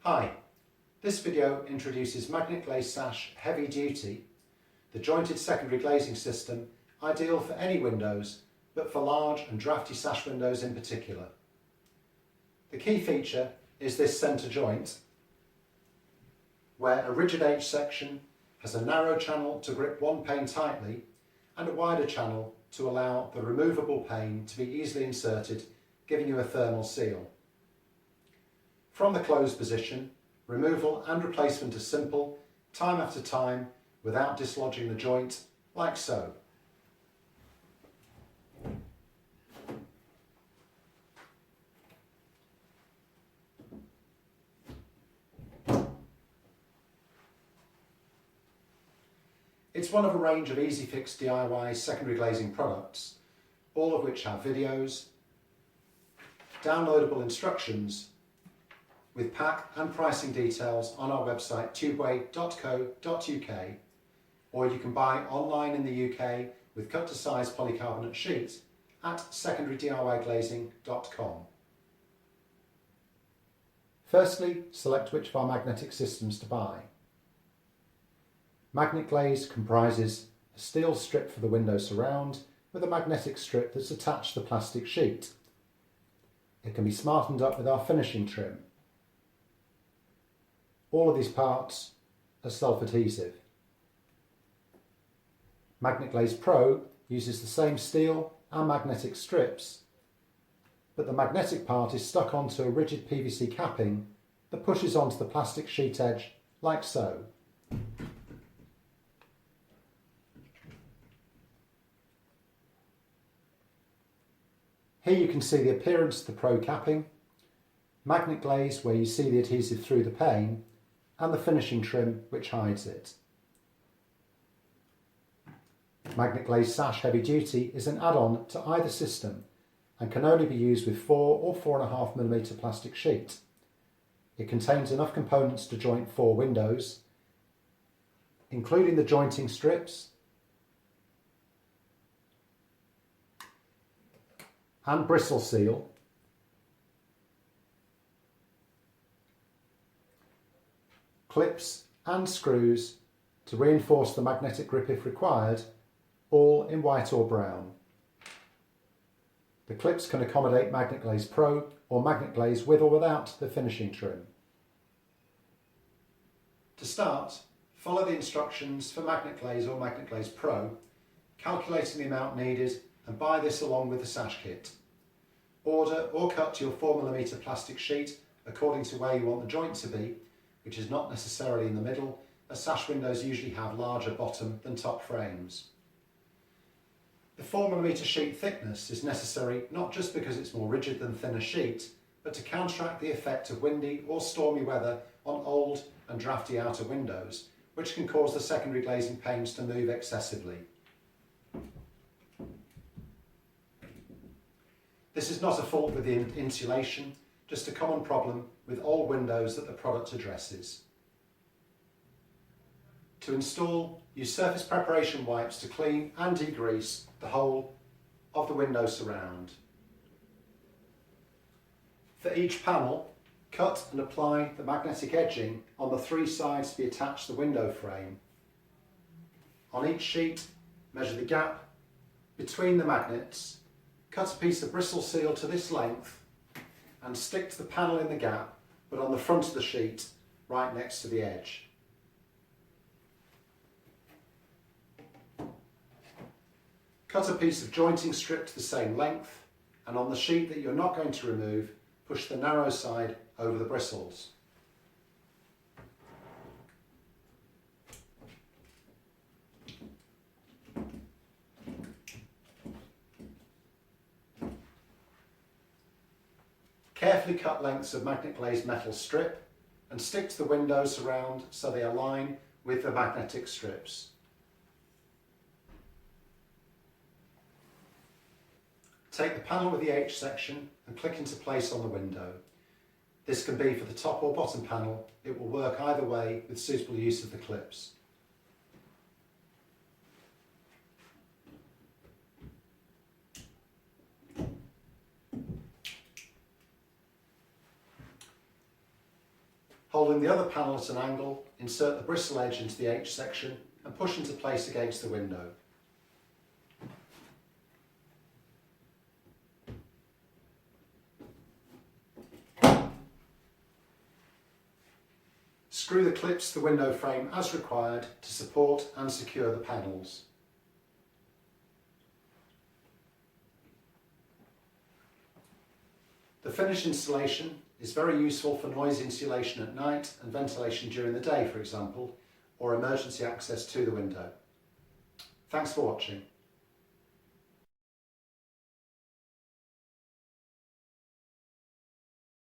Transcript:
Hi, this video introduces Magnetglaze Sash Heavy Duty, the jointed secondary glazing system ideal for any windows, but for large and draughty sash windows in particular. The key feature is this centre joint, where a rigid H section has a narrow channel to grip one pane tightly and a wider channel to allow the removable pane to be easily inserted, giving you a thermal seal. From the closed position, removal and replacement are simple, time after time, without dislodging the joint, like so. It's one of a range of Easyfix DIY secondary glazing products, all of which have videos, downloadable instructions, with pack and pricing details on our website tubeway.co.uk, or you can buy online in the UK with cut to size polycarbonate sheet at secondarydiyglazing.com. Firstly, select which of our magnetic systems to buy. Magnetglaze comprises a steel strip for the window surround with a magnetic strip that's attached to the plastic sheet. It can be smartened up with our finishing trim. All of these parts are self-adhesive. Magnetglaze Pro uses the same steel and magnetic strips, but the magnetic part is stuck onto a rigid PVC capping that pushes onto the plastic sheet edge like so. Here you can see the appearance of the Pro capping, Magnetglaze where you see the adhesive through the pane, and the finishing trim which hides it. Magnetglaze Sash Heavy Duty is an add-on to either system and can only be used with 4 or 4.5mm plastic sheet. It contains enough components to joint 4 windows, including the jointing strips and bristle seal, clips and screws to reinforce the magnetic grip if required, all in white or brown. The clips can accommodate Magnetglaze Pro or Magnetglaze with or without the finishing trim. To start, follow the instructions for Magnetglaze or Magnetglaze Pro, calculating the amount needed, and buy this along with the sash kit. Order or cut your 4mm plastic sheet according to where you want the joint to be, which is not necessarily in the middle, as sash windows usually have larger bottom than top frames. The 4mm sheet thickness is necessary not just because it's more rigid than thinner sheet, but to counteract the effect of windy or stormy weather on old and draughty outer windows, which can cause the secondary glazing panes to move excessively. This is not a fault with the insulation, just a common problem with old windows that the product addresses. To install, use surface preparation wipes to clean and degrease the whole of the window surround. For each panel, cut and apply the magnetic edging on the 3 sides to be attached to the window frame. On each sheet, measure the gap between the magnets, cut a piece of bristle seal to this length and stick to the panel in the gap, but on the front of the sheet, right next to the edge. Cut a piece of jointing strip to the same length, and on the sheet that you're not going to remove, push the narrow side over the bristles. Carefully cut lengths of Magnetglaze metal strip and stick to the window surround so they align with the magnetic strips. Take the panel with the H section and click into place on the window. This can be for the top or bottom panel. It will work either way with suitable use of the clips. Holding the other panel at an angle, insert the bristle edge into the H section and push into place against the window. Screw the clips to the window frame as required to support and secure the panels. The finish installation is very useful for noise insulation at night and ventilation during the day, for example, or emergency access to the window. Thanks for watching.